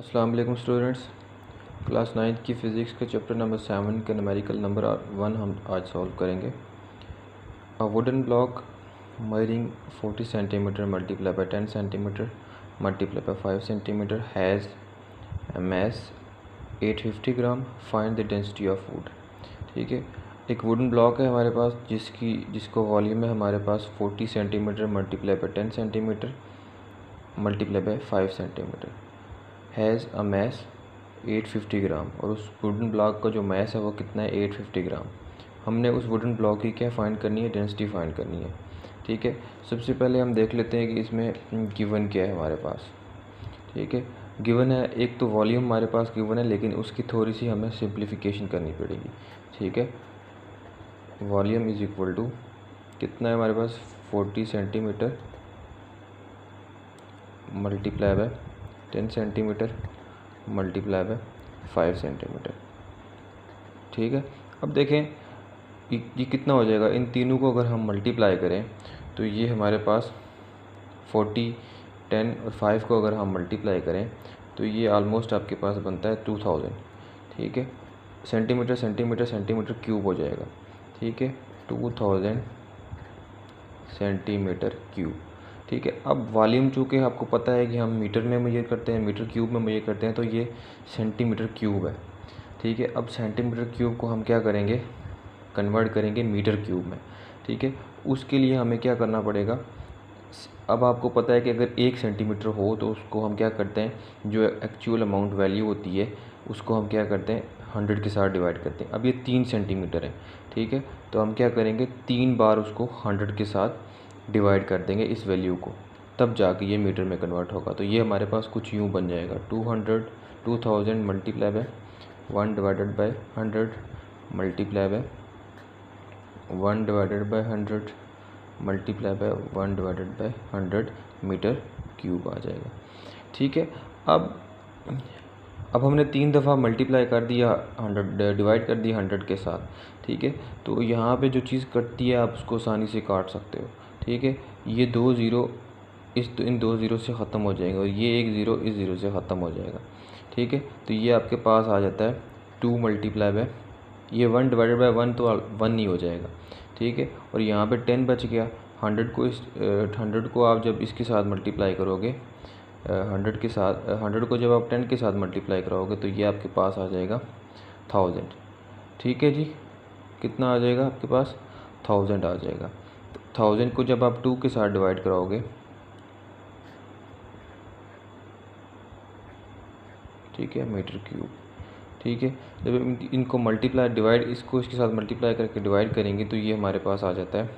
अस्सलाम वालेकुम students. Class 9th की फ़िज़िक्स के चैप्टर नंबर 7 के न्यूमेरिकल नंबर 1 हम आज सॉल्व करेंगे। A wooden block measuring 40 centimetre multiply by 10 centimetre multiply by 5 centimetre has a mass 850 gram. Find the density of would. ठीक है, एक वुडन ब्लॉक है हमारे पास जिसको वॉल्यूम है हमारे पास 40 centimetre multiply by 10 centimetre multiply by 5 centimetre has a mass 850 gram. और उस वुडन ब्लॉक का जो मैस है वो कितना है, 850 ग्राम। हमने उस वुडन ब्लॉक की क्या फाइंड करनी है, डेंसिटी फाइंड करनी है। ठीक है, सबसे पहले हम देख लेते हैं कि इसमें गिवन क्या है हमारे पास। ठीक है, गिवन है एक तो वॉल्यूम हमारे पास गिवन है, लेकिन उसकी थोड़ी सी हमें सिंप्लीफिकेशन करनी पड़ेगी। ठीक है, वॉल्यूम इज़ इक्वल टू कितना है हमारे पास, 40 centimetre multiply by 10 centimetre multiply by 5 centimetre. ठीक है, अब देखें ये कितना हो जाएगा। इन तीनों को अगर हम मल्टीप्लाई करें तो ये हमारे पास 40, 10 और 5 को अगर हम मल्टीप्लाई करें तो ये आलमोस्ट आपके पास बनता है 2000। ठीक है, सेंटीमीटर सेंटीमीटर सेंटीमीटर क्यूब हो जाएगा। ठीक है, 2000 सेंटीमीटर क्यूब। ठीक है, अब वॉल्यूम चूँकि आपको पता है कि हम मीटर में मेजर करते हैं, मीटर क्यूब में मेजर करते हैं, तो ये सेंटीमीटर क्यूब है। ठीक है, अब सेंटीमीटर क्यूब को हम क्या करेंगे, कन्वर्ट करेंगे मीटर क्यूब में। ठीक है, उसके लिए हमें क्या करना पड़ेगा। अब आपको पता है कि अगर 1 सेंटीमीटर हो तो उसको हम क्या करते हैं, जो एक्चुअल अमाउंट वैल्यू होती है उसको हम क्या करते हैं, 100 के साथ डिवाइड करते हैं। अब ये 3 सेंटीमीटर है। ठीक है, तो हम क्या करेंगे, 3 बार उसको 100 के साथ डिवाइड कर देंगे इस वैल्यू को, तब जाके ये मीटर में कन्वर्ट होगा। तो ये हमारे पास कुछ यूँ बन जाएगा, 2000 multiply by 1 divided by 100 multiply by 1 divided by 100 multiply by 1 divided by 100 metre cube आ जाएगा। ठीक है, अब हमने 3 दफ़ा मल्टीप्लाई कर दिया 100, डिवाइड कर दिया 100 के साथ। ठीक है, तो यहाँ पे जो चीज़ कटती है आप उसको आसानी से काट सकते हो। ठीक है, ये 2 ज़ीरो इन 2 ज़ीरो से ख़त्म हो जाएगा और ये 1 ज़ीरो इस ज़ीरो से ख़त्म हो जाएगा। ठीक है, तो ये आपके पास आ जाता है 2 मल्टीप्लाई बाय ये 1 डिवाइडेड बाय 1 तो 1 ही हो जाएगा। ठीक है, और यहाँ पे 10 बच गया। 100 को आप जब इसके साथ मल्टीप्लाई करोगे, 100 के साथ 100 को जब आप 10 के साथ मल्टीप्लाई कराओगे तो ये आपके पास आ जाएगा 1000। ठीक है जी, कितना आ जाएगा आपके पास, 1000 आ जाएगा। 1000 को जब आप 2 के साथ डिवाइड कराओगे, ठीक है, मीटर क्यूब। ठीक है, जब इनको मल्टीप्लाई डिवाइड इसको इसके साथ मल्टीप्लाई करके डिवाइड करेंगे तो ये हमारे पास आ जाता है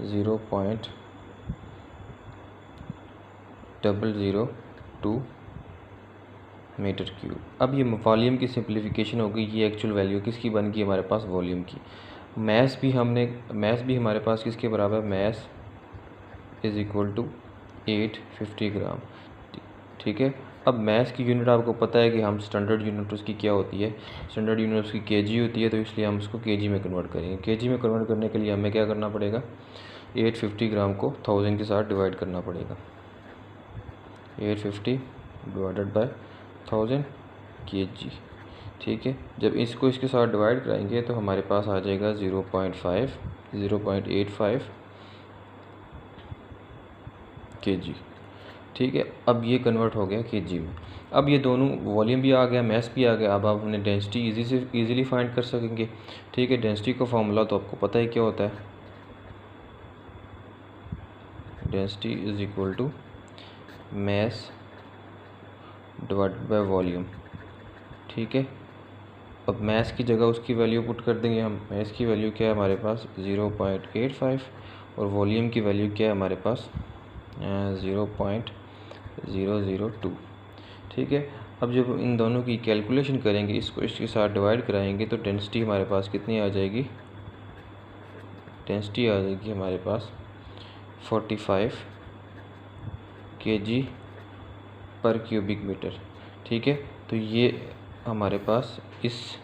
0.002 मीटर क्यूब। अब ये वॉल्यूम की सिंप्लीफिकेशन हो गई, ये एक्चुअल वैल्यू किसकी बन गई हमारे पास, वॉल्यूम की। मैस भी हमारे पास किसके बराबर, मैस इज़ इक्वल टू 850 ग्राम। ठीक है, अब मैस की यूनिट आपको पता है कि हम स्टैंडर्ड यूनिट उसकी क्या होती है, स्टैंडर्ड यूनिट उसकी केजी होती है, तो इसलिए हम उसको केजी में कन्वर्ट करेंगे। केजी में कन्वर्ट करने के लिए हमें क्या करना पड़ेगा, 850 ग्राम को 1000 के साथ डिवाइड करना पड़ेगा। 850 डिवाइडेड बाय 1000 केजी। ठीक है, जब इसको इसके साथ डिवाइड कराएंगे तो हमारे पास आ जाएगा 0.85 केजी। ठीक है, अब ये कन्वर्ट हो गया केजी में। अब ये दोनों वॉल्यूम भी आ गया, मैस भी आ गया। अब आप अपने डेंसिटी इजीली फाइंड कर सकेंगे। ठीक है, डेंसिटी का फार्मूला तो आपको पता ही क्या होता है, density is equal to mass divided by volume. ठीक है, अब मैस की जगह उसकी वैल्यू पुट कर देंगे हम। मैस की वैल्यू क्या है हमारे पास, 0.85, और वॉल्यूम की वैल्यू क्या है हमारे पास, 0.002। ठीक है, अब जब इन दोनों की कैलकुलेशन करेंगे, इसको इसके साथ डिवाइड कराएंगे तो डेंसिटी हमारे पास कितनी आ जाएगी, डेंसिटी आ जाएगी हमारे पास 45 kg पर क्यूबिक मीटर। ठीक है, तो ये हमारे पास इस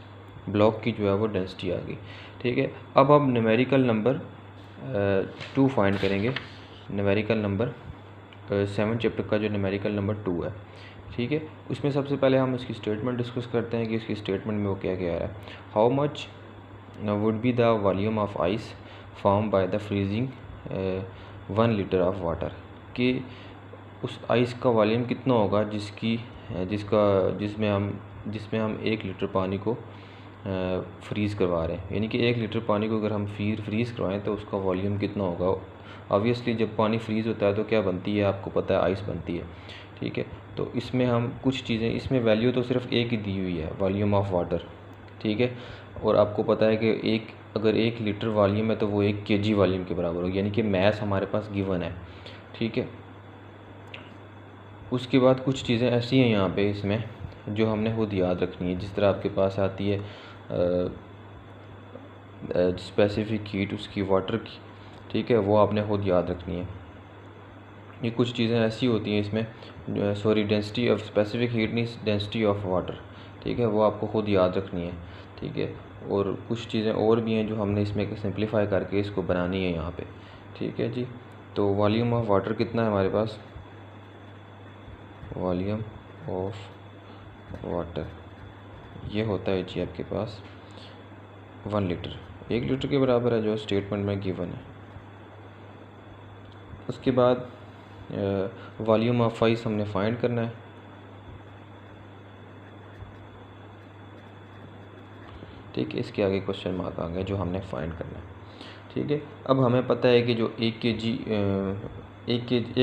ब्लॉक की जो है वो डेंसिटी आ गई। ठीक है, अब हम न्यूमेरिकल नंबर 2 फाइंड करेंगे। न्यूमेरिकल नंबर 7 चैप्टर का जो न्यूमेरिकल नंबर 2 है। ठीक है। उसमें सबसे पहले हम इसकी स्टेटमेंट डिस्कस करते हैं कि इसकी स्टेटमेंट में वो क्या कह रहा है। How much would be the volume of ice form by the freezing 1 litre of water, कि उस आइस का वॉल्यूम कितना होगा जिसमें हम 1 लीटर पानी को फ्रीज़ करवा रहे हैं। यानी कि 1 लीटर पानी को अगर हम फ्रीज़ करवाएं तो उसका वॉल्यूम कितना होगा। ऑब्वियसली जब पानी फ्रीज़ होता है तो क्या बनती है, आपको पता है, आइस बनती है। ठीक है, तो इसमें हम कुछ चीज़ें, इसमें वैल्यू तो सिर्फ एक ही दी हुई है, वॉल्यूम ऑफ वाटर। ठीक है, और आपको पता है कि अगर 1 लीटर वॉल्यूम है तो वो 1 kg वॉल्यूम के बराबर होगी, यानी कि मैस हमारे पास गिवन है। ठीक है, उसके बाद कुछ चीज़ें ऐसी हैं यहाँ पे इसमें जो हमने खुद याद रखनी है। जिस तरह आपके पास आती है स्पेसिफिक हीट उसकी वाटर की, ठीक है, वो आपने खुद याद रखनी है। ये कुछ चीज़ें ऐसी होती हैं इसमें, डेंसिटी ऑफ स्पेसिफिक हीट नहीं, डेंसिटी ऑफ वाटर, ठीक है, वो आपको खुद याद रखनी है। ठीक है, और कुछ चीज़ें और भी हैं जो हमने इसमें सिंप्लीफाई करके इसको बनानी है यहाँ पे। ठीक है जी, तो वॉल्यूम ऑफ वाटर कितना है हमारे पास, वॉल्यूम ऑफ वाटर ये होता है जी आपके पास 1 लीटर, 1 लीटर के बराबर है जो स्टेटमेंट में गिवन है। उसके बाद वॉल्यूम ऑफ आइस हमने फाइंड करना है। ठीक है, इसके आगे क्वेश्चन मार्क आ गया जो हमने फाइंड करना है। ठीक है, अब हमें पता है कि जो 1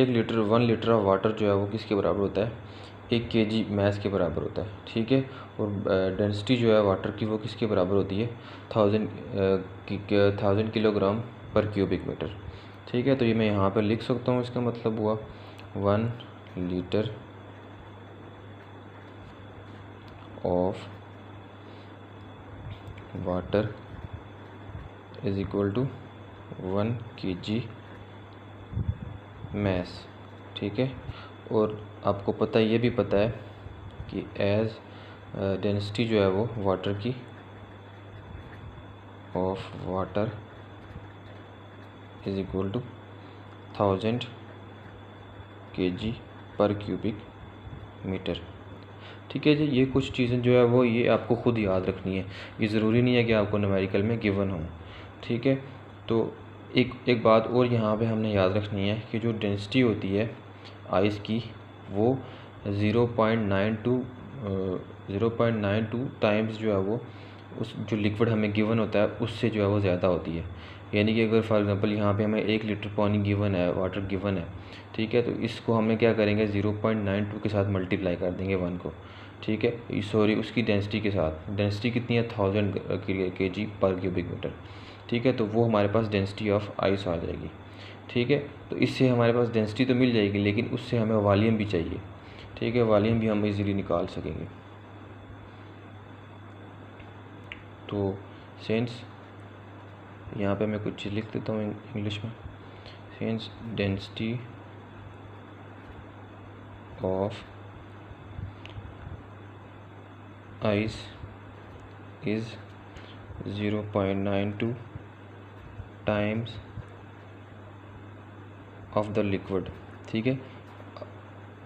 लीटर 1 लीटर ऑफ वाटर जो है वो किसके बराबर होता है, 1 kg मैस के बराबर होता है। ठीक है, और डेंसिटी जो है वाटर की वो किसके बराबर होती है, 1000 किलोग्राम पर क्यूबिक मीटर। ठीक है, तो ये मैं यहाँ पर लिख सकता हूँ, इसका मतलब हुआ 1 litre of water is equal to 1 kg mass. ठीक है, और आपको पता, ये भी पता है कि एज डेंसिटी जो है वो वाटर की of water is equal to 1000 kg पर क्यूबिक मीटर। ठीक है जी, ये कुछ चीज़ें जो है वो ये आपको खुद याद रखनी है, ये ज़रूरी नहीं है कि आपको न्यूमेरिकल में गिवन हो। ठीक है, तो एक बात और यहाँ पे हमने याद रखनी है कि जो डेंसिटी होती है आइस की वो 0.92 टाइम्स जो है वो उस जो लिक्विड हमें गिवन होता है उससे जो है वो ज़्यादा होती है। यानी कि अगर फॉर एग्जांपल यहाँ पे हमें 1 लीटर पानी गिवन है, वाटर गिवन है, ठीक है, तो इसको हमें क्या करेंगे, 0.92 के साथ मल्टीप्लाई कर देंगे 1 को। ठीक है, सॉरी, उसकी डेंसिटी के साथ, डेंसिटी कितनी है, 1000 kg पर क्यूबिक मीटर। ठीक है, तो वो हमारे पास डेंसिटी ऑफ आइस आ जाएगी। ठीक है, तो इससे हमारे पास डेंसिटी तो मिल जाएगी, लेकिन उससे हमें वॉल्यूम भी चाहिए। ठीक है, वॉल्यूम भी हम इजीली निकाल सकेंगे। तो सेंस यहाँ पे मैं कुछ चीज़ लिख देता हूँ इंग्लिश में। Sense density of ice is 0.92 times of the liquid. ठीक है,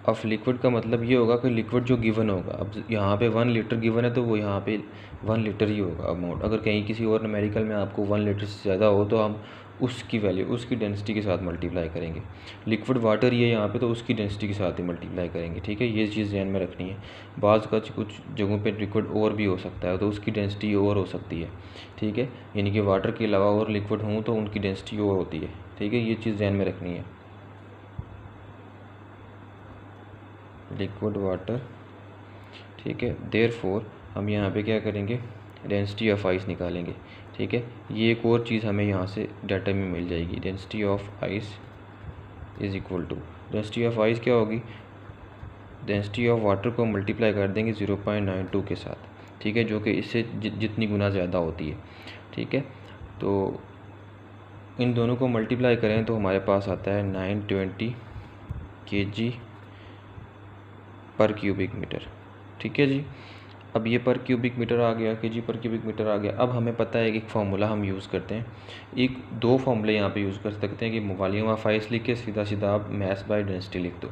ऑफ लिक्विड का मतलब ये होगा कि लिक्विड जो गिवन होगा, अब यहाँ पे 1 लीटर गिवन है तो वो यहाँ पे 1 लीटर ही होगा अमाउंट। अगर कहीं किसी और न्यूमेरिकल में आपको 1 लीटर से ज़्यादा हो तो हम उसकी वैल्यू उसकी डेंसिटी के साथ मल्टीप्लाई करेंगे। लिक्विड वाटर ये यहाँ पे तो उसकी डेंसिटी के साथ ही मल्टीप्लाई करेंगे। ठीक है, ये चीज़ ध्यान में रखनी है। बाज़ का कुछ जगहों पे लिक्विड और भी हो सकता है तो उसकी डेंसिटी और हो सकती है। ठीक है, यानी कि वाटर के अलावा और लिक्विड हों तो उनकी डेंसिटी और होती है। ठीक है, ये चीज़ ध्यान में रखनी है। लिक्विड वाटर, ठीक है, देयरफॉर हम यहाँ पे क्या करेंगे, डेंसिटी ऑफ आइस निकालेंगे। ठीक है, ये एक और चीज़ हमें यहाँ से डाटा में मिल जाएगी, density of ice is equal to, density of ice क्या होगी, डेंसिटी ऑफ वाटर को मल्टीप्लाई कर देंगे 0.92 के साथ। ठीक है, जो कि इससे जितनी गुना ज़्यादा होती है। ठीक है, तो इन दोनों को मल्टीप्लाई करें तो हमारे पास आता है 920 kg पर क्यूबिक मीटर। ठीक है जी, अब ये पर क्यूबिक मीटर आ गया, केजी पर क्यूबिक मीटर आ गया। अब हमें पता है कि एक फार्मूला हम यूज़ करते हैं, दो फार्मूले यहाँ पे यूज़ कर सकते हैं कि वॉल्यूम ऑफ आइस लिख के सीधा सीधा आप मैस बाय डेंसिटी लिख दो।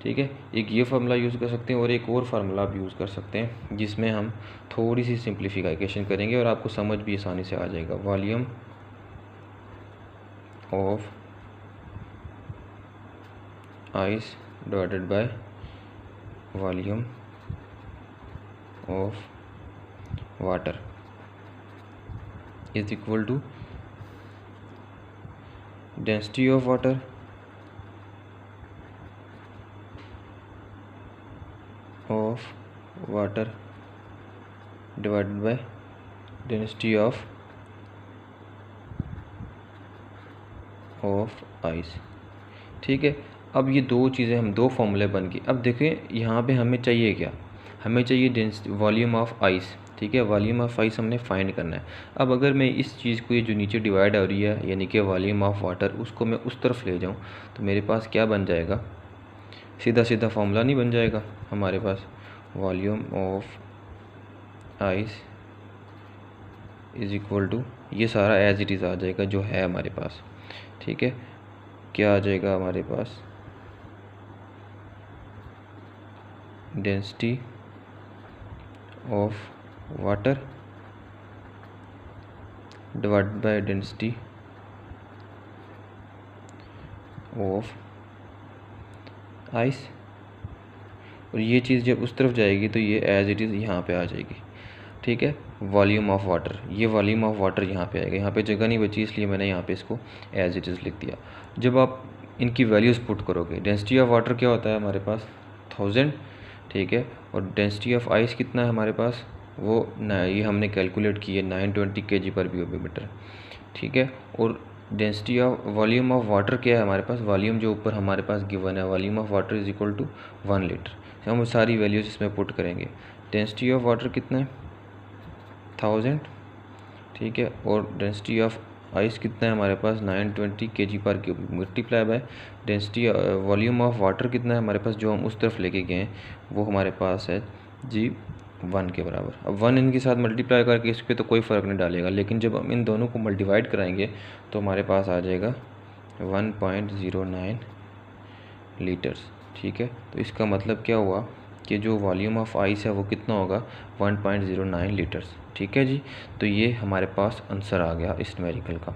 ठीक है, एक ये फार्मूला यूज़ कर सकते हैं और एक और फार्मूला आप यूज़ कर सकते हैं जिसमें हम थोड़ी सी सिंप्लीफिकेशन करेंगे और आपको समझ भी आसानी से आ जाएगा। Volume of ice divided by volume of water is equal to density of water divided by density of ice। ठीक है, अब ये दो चीज़ें हम दो फॉर्मूले बन गए। अब देखें यहाँ पे हमें चाहिए क्या, हमें चाहिए वॉल्यूम ऑफ आइस। ठीक है, वॉल्यूम ऑफ आइस हमने फाइंड करना है। अब अगर मैं इस चीज़ को, ये जो नीचे डिवाइड हो रही है यानी कि वॉल्यूम ऑफ वाटर, उसको मैं उस तरफ ले जाऊँ तो मेरे पास क्या बन जाएगा, सीधा सीधा फार्मूला नहीं बन जाएगा हमारे पास। Volume of ice is equal to, ये सारा एज इट इज़ आ जाएगा जो है हमारे पास। ठीक है, क्या आ जाएगा हमारे पास, density of water divided by density of ice. और ये चीज़ जब उस तरफ जाएगी तो ये एज इट इज़ यहाँ पे आ जाएगी। ठीक है, वॉल्यूम ऑफ वाटर, ये वॉल्यूम ऑफ वाटर यहाँ पे आएगा। यहाँ पे जगह नहीं बची इसलिए मैंने यहाँ पे इसको एज इट इज़ लिख दिया। जब आप इनकी वैल्यूज़ पुट करोगे, डेंसिटी ऑफ वाटर क्या होता है हमारे पास 1000। ठीक है, और डेंसिटी ऑफ आइस कितना है हमारे पास, वो ये हमने कैलकुलेट की है 920 kg/m²। ठीक है, और density of volume of water क्या है हमारे पास, वॉल्यूम जो ऊपर हमारे पास गिवन है, volume of water is equal to 1 litre. हम सारी वैल्यूज़ इसमें पुट करेंगे। डेंसिटी ऑफ वाटर कितना है 1000। ठीक है, और डेंसिटी ऑफ आइस कितना है हमारे पास 920 kg/m multiply by density volume of water कितना है हमारे पास, जो हम उस तरफ लेके गए हैं वो हमारे पास है जी 1 के बराबर। अब 1 इनके साथ मल्टीप्लाई करके इस पर तो कोई फ़र्क नहीं डालेगा, लेकिन जब हम इन दोनों को मल्टीवाइड कराएंगे तो हमारे पास आ जाएगा 1.09 लीटर्स। ठीक है, तो इसका मतलब क्या हुआ कि जो वॉल्यूम ऑफ आइस है वो कितना होगा 1.09 लीटर्स। ठीक है जी, तो ये हमारे पास आंसर आ गया इस न्यूमेरिकल का।